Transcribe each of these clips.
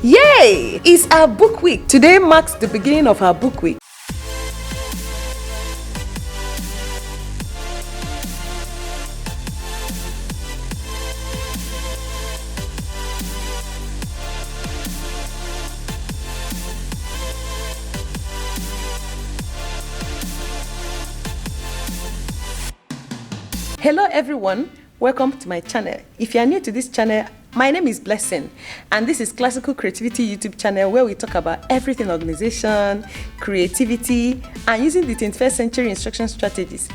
Yay! It's our book week. Today marks the beginning of our book week. Hello everyone, welcome to my channel. If you are new to this channel, my name is Blessing and this is Classical Creativity YouTube channel where we talk about everything organization, creativity and using the 21st century instruction strategies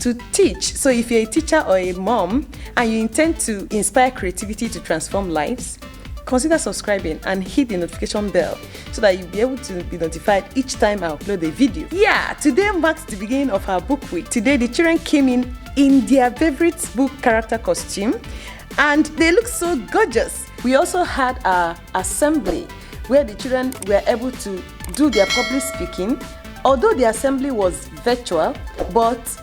to teach. So if you're a teacher or a mom and you intend to inspire creativity to transform lives, consider subscribing and hit the notification bell so that you'll be able to be notified each time I upload a video. Yeah, today marks the beginning of our book week. Today the children came in their favorite book character costume and they look so gorgeous. We also had our assembly where the children were able to do their public speaking. Although the assembly was virtual, but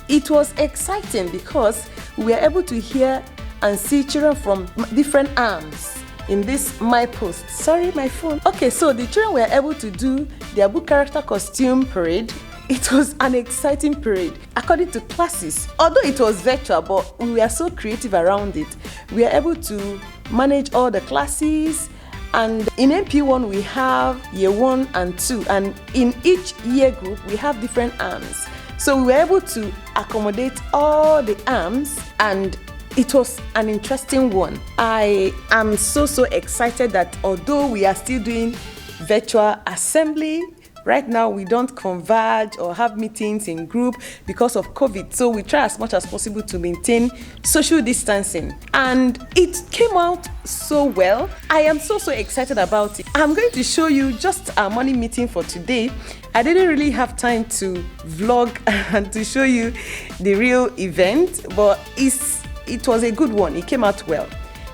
it was exciting because we were able to hear and see children from different arms in this my post. Sorry, my phone. Okay, so the children were able to do their book character costume parade. It was an exciting parade according to classes. Although it was virtual, but we were so creative around it. We were able to manage all the classes, and in MP1 we have year 1 and 2, and in each year group we have different arms. So we were able to accommodate all the arms and it was an interesting one. I am so excited that although we are still doing virtual assembly, right now we don't converge or have meetings in group because of COVID. So we try as much as possible to maintain social distancing. And it came out so well. I am so excited about it. I'm going to show you just our morning meeting for today. I didn't really have time to vlog and to show you the real event, but it was a good one. It came out well.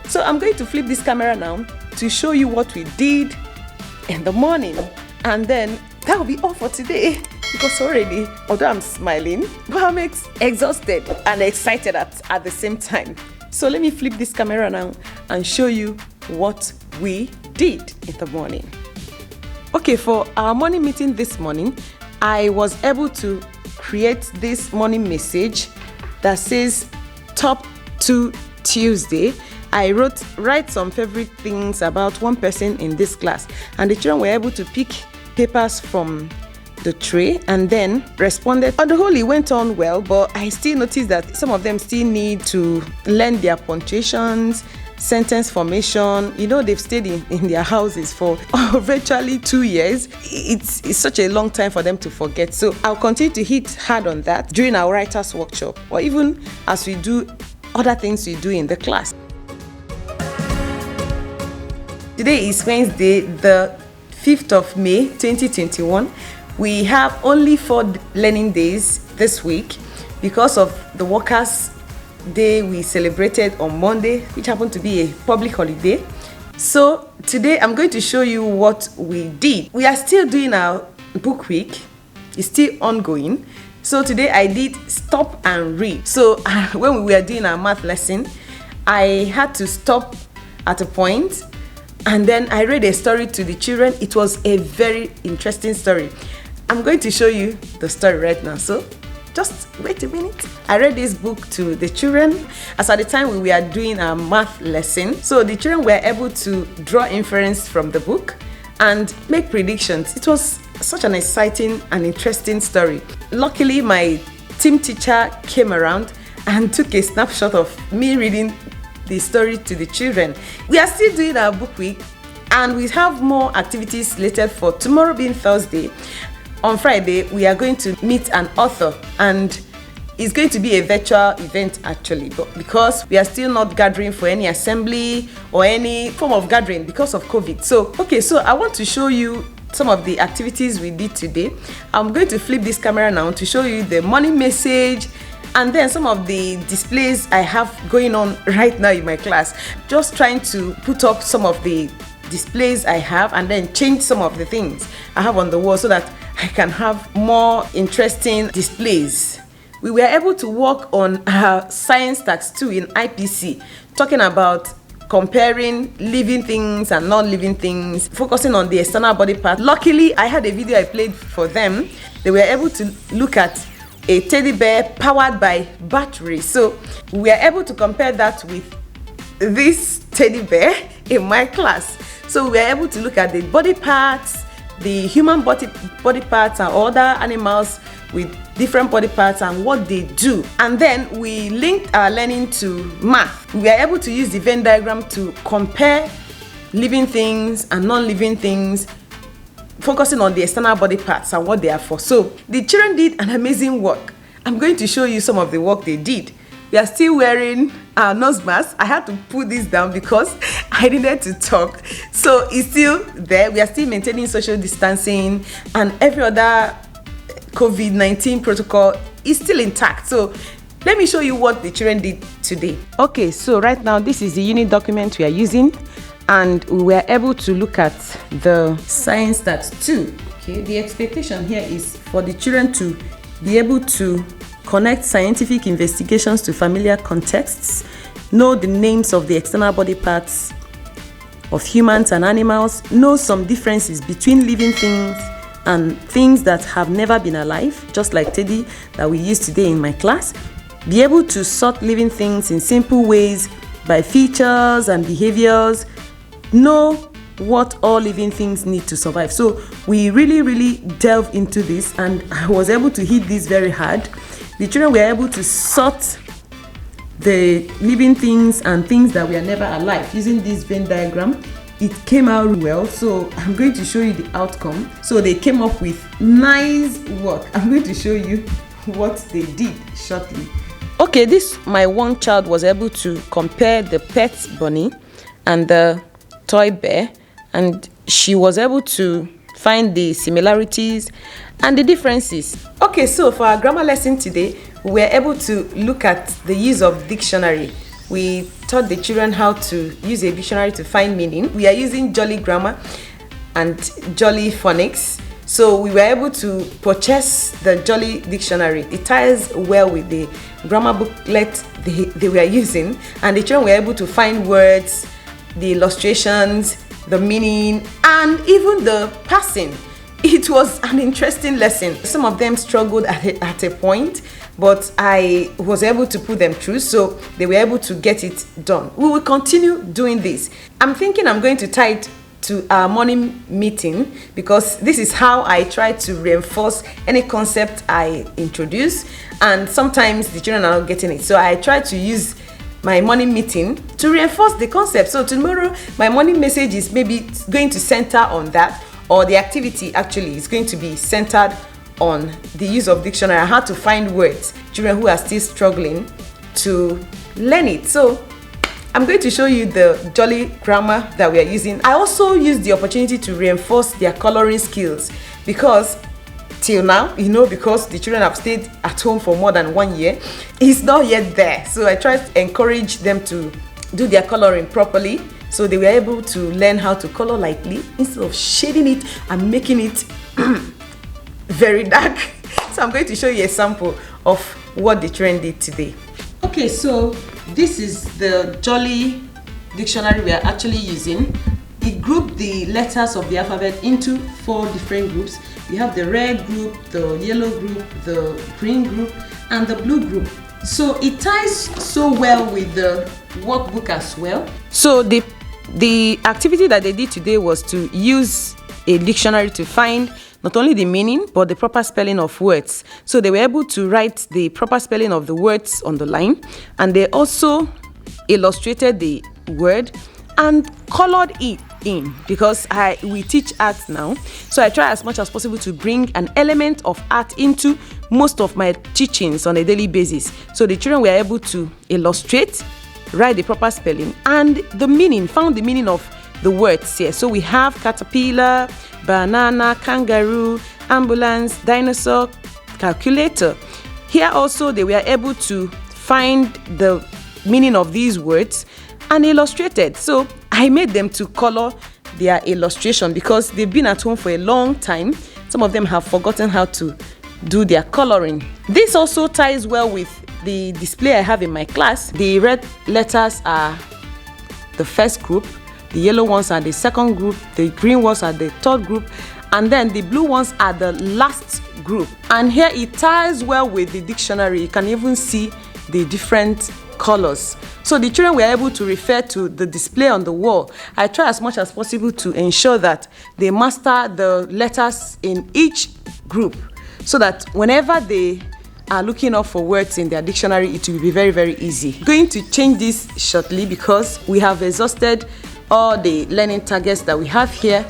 So I'm going to flip this camera now to show you what we did in the morning. And then that will be all for today because already, although I'm smiling, but I'm exhausted and excited at the same time. So let me flip this camera now and show you what we did in the morning. Okay, for our morning meeting this morning, I was able to create this morning message that says Top 2 Tuesday. I write some favorite things about one person in this class, and the children were able to pick papers from the tray and then responded. On the whole, it went on well, but I still noticed that some of them still need to learn their punctuations, sentence formation. You know, they've stayed in their houses for virtually 2 years. It's such a long time for them to forget. So I'll continue to hit hard on that during our writers workshop, or even as we do other things we do in the class. Today is Wednesday, the 5th of May 2021. We have only 4 learning days this week because of the Workers' Day we celebrated on Monday, which happened to be a public holiday. So today I'm going to show you what we did. We are still doing our book week. It's still ongoing. So today I did stop and read. So when we were doing our math lesson, I had to stop at a point and then I read a story to the children. It was a very interesting story. I'm going to show you the story right now. So just wait a minute. I read this book to the children as at the time we were doing our math lesson. So the children were able to draw inference from the book and make predictions. It was such an exciting and interesting story. Luckily, my team teacher came around and took a snapshot of me reading the story to the children. We are still doing our book week and we have more activities slated for tomorrow being Thursday. On Friday, we are going to meet an author and it's going to be a virtual event actually, but because we are still not gathering for any assembly or any form of gathering because of COVID. So I want to show you some of the activities we did today. I'm going to flip this camera now to show you the morning message and then some of the displays I have going on right now in my class. Just trying to put up some of the displays I have and then change some of the things I have on the wall so that I can have more interesting displays. We were able to work on our science tax 2 in IPC, talking about comparing living things and non-living things, focusing on the external body part. Luckily, I had a video I played for them. They were able to look at a teddy bear powered by battery. So we are able to compare that with this teddy bear in my class. So we are able to look at the body parts, the human body parts and other animals with different body parts and what they do. And then we linked our learning to math. We are able to use the Venn diagram to compare living things and non-living things, focusing on the external body parts and what they are for. So the children did an amazing work. I'm going to show you some of the work they did. We are still wearing our nose masks. I had to put this down because I needed to talk. So it's still there. We are still maintaining social distancing and every other COVID-19 protocol is still intact. So let me show you what the children did today. Okay, so right now this is the unit document we are using, and we were able to look at the science stats too. Okay, the expectation here is for the children to be able to connect scientific investigations to familiar contexts, know the names of the external body parts of humans and animals, know some differences between living things and things that have never been alive, just like Teddy that we used today in my class. Be able to sort living things in simple ways by features and behaviors, know what all living things need to survive. So we really delved into this, and I was able to hit this very hard. The children were able to sort the living things and things that were never alive using this Venn diagram. It came out well, so I'm going to show you the outcome. So they came up with nice work. I'm going to show you what they did shortly. Okay, my one child was able to compare the pet bunny and the toy bear, and she was able to find the similarities and the differences. Okay, so for our grammar lesson today, we were able to look at the use of dictionary. We taught the children how to use a dictionary to find meaning. We are using Jolly Grammar and Jolly Phonics. So we were able to purchase the Jolly Dictionary. It ties well with the grammar booklet they were using, and the children were able to find words, the illustrations, the meaning, and even the passing. It was an interesting lesson. Some of them struggled at a point, but I was able to put them through, so they were able to get it done. We will continue doing this. I'm thinking I'm going to tie it to our morning meeting, because this is how I try to reinforce any concept I introduce, and sometimes the children are not getting it. So I try to use my morning meeting to reinforce the concept. So tomorrow my morning message is maybe going to center on that, or the activity actually is going to be centered on the use of dictionary and how to find words, children who are still struggling to learn it. So I'm going to show you the Jolly Grammar that we are using. I also use the opportunity to reinforce their coloring skills, because till now, because the children have stayed at home for more than 1 year, it's not yet there. So I try to encourage them to do their coloring properly, so they were able to learn how to color lightly instead of shading it and making it very dark. So I'm going to show you a sample of what the children did today. Okay, so this is the Jolly Dictionary we are actually using. It grouped the letters of the alphabet into 4 different groups. We have the red group, the yellow group, the green group, and the blue group. So it ties so well with the workbook as well. So the activity that they did today was to use a dictionary to find not only the meaning, but the proper spelling of words. So they were able to write the proper spelling of the words on the line, and they also illustrated the word and colored it in, because we teach art now. So I try as much as possible to bring an element of art into most of my teachings on a daily basis. So the children were able to illustrate, write the proper spelling, and the meaning, found the meaning of the words here. So we have caterpillar, banana, kangaroo, ambulance, dinosaur, calculator. Here also they were able to find the meaning of these words and illustrated. So I made them to color their illustration, because they've been at home for a long time. Some of them have forgotten how to do their coloring. This also ties well with the display I have in my class. The red letters are the first group, the yellow ones are the second group, the green ones are the third group, and then the blue ones are the last group. And here it ties well with the dictionary. You can even see the different colors. So the children were able to refer to the display on the wall. I try as much as possible to ensure that they master the letters in each group, so that whenever they are looking up for words in their dictionary, it will be very, very easy. I'm going to change this shortly because we have exhausted all the learning targets that we have here.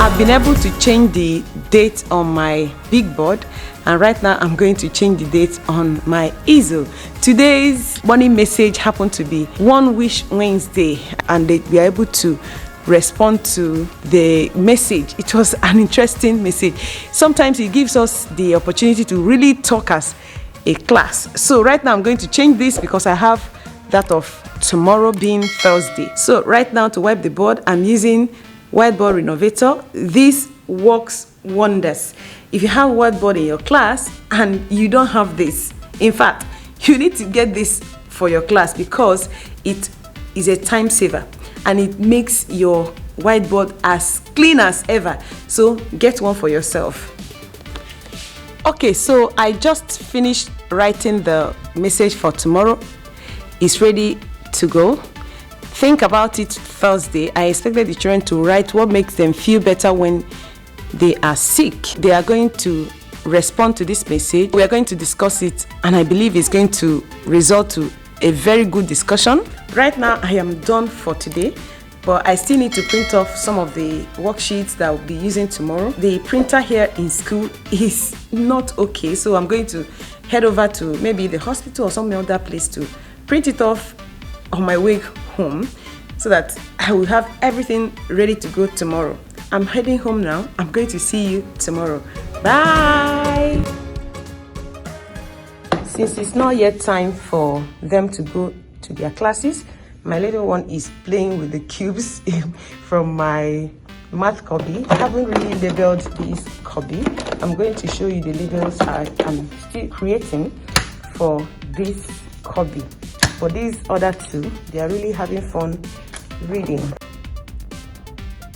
I've been able to change the date on my big board, and right now I'm going to change the date on my easel. Today's morning message happened to be One Wish Wednesday, and they were able to respond to the message. It was an interesting message. Sometimes it gives us the opportunity to really talk as a class. So right now I'm going to change this because I have that of tomorrow being Thursday. So right now, to wipe the board, I'm using Whiteboard Renovator. This works wonders. If you have whiteboard in your class and you don't have this, in fact, you need to get this for your class because it is a time saver and it makes your whiteboard as clean as ever. So get one for yourself. Okay, so I just finished writing the message for tomorrow. It's ready to go. Think about it Thursday. I expected the children to write what makes them feel better when they are sick. They are going to respond to this message. We are going to discuss it, and I believe it's going to result to a very good discussion. Right now, I am done for today, but I still need to print off some of the worksheets that I'll be using tomorrow. The printer here in school is not okay, so I'm going to head over to maybe the hospital or some other place to print it off on my way home, so that I will have everything ready to go tomorrow. I'm heading home now. I'm going to see you tomorrow. Bye. Since it's not yet time for them to go to their classes, my little one is playing with the cubes from my math copy. I haven't really labeled this copy. I'm going to show you the labels I'm still creating for this copy. For these other two, they are really having fun reading.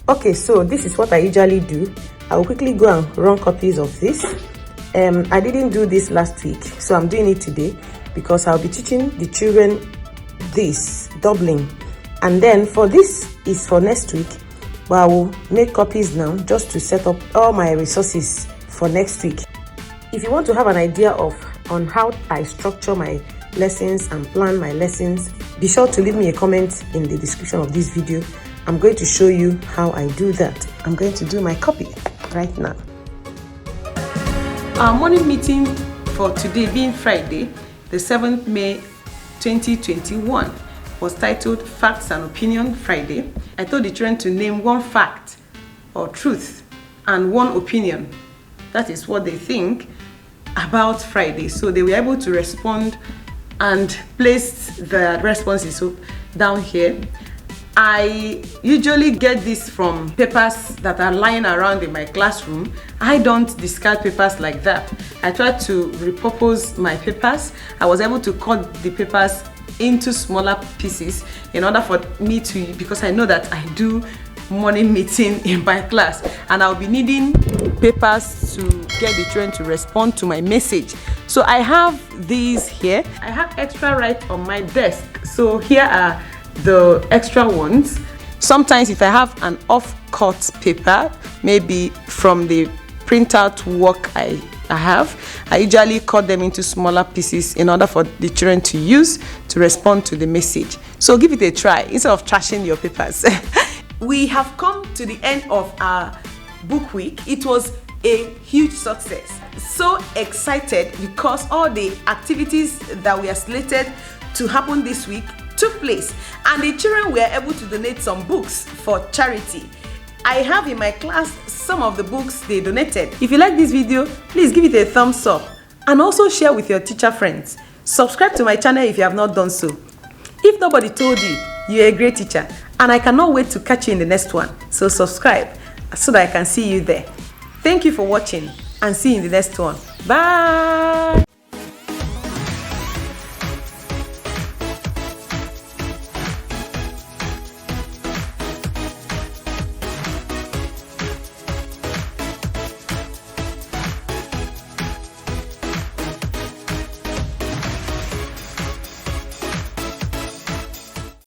Okay, so this is what I usually do. I will quickly go and run copies of this. I didn't do this last week, so I'm doing it today because I'll be teaching the children this, doubling. And then for this is for next week, but I will make copies now just to set up all my resources for next week. If you want to have an idea on how I structure my lessons and plan my lessons, be sure to leave me a comment in the description of this video. I'm going to show you how I do that. I'm going to do my copy right now. Our morning meeting for today, being Friday, the 7th May 2021, was titled Facts and Opinion Friday. I told the children to name one fact or truth and one opinion. That is what they think about Friday. So they were able to respond and place the responses down here. I usually get this from papers that are lying around in my classroom. I don't discard papers like that. I try to repurpose my papers. I was able to cut the papers into smaller pieces in order for me to, because I know that I do morning meeting in my class and I'll be needing papers to get the children to respond to my message. So I have these here. I have extra right on my desk. So here are the extra ones. Sometimes if I have an off-cut paper, maybe from the printout work I have, I usually cut them into smaller pieces in order for the children to use to respond to the message. So give it a try instead of trashing your papers. We have come to the end of our book week. It was a huge success. So excited because all the activities that we are slated to happen this week took place, and the children were able to donate some books for charity. I have in my class some of the books they donated. If you like this video, please give it a thumbs up and also share with your teacher friends. Subscribe to my channel if you have not done so. If nobody told you, you're a great teacher. And I cannot wait to catch you in the next one. So subscribe so that I can see you there. Thank you for watching and see you in the next one. Bye.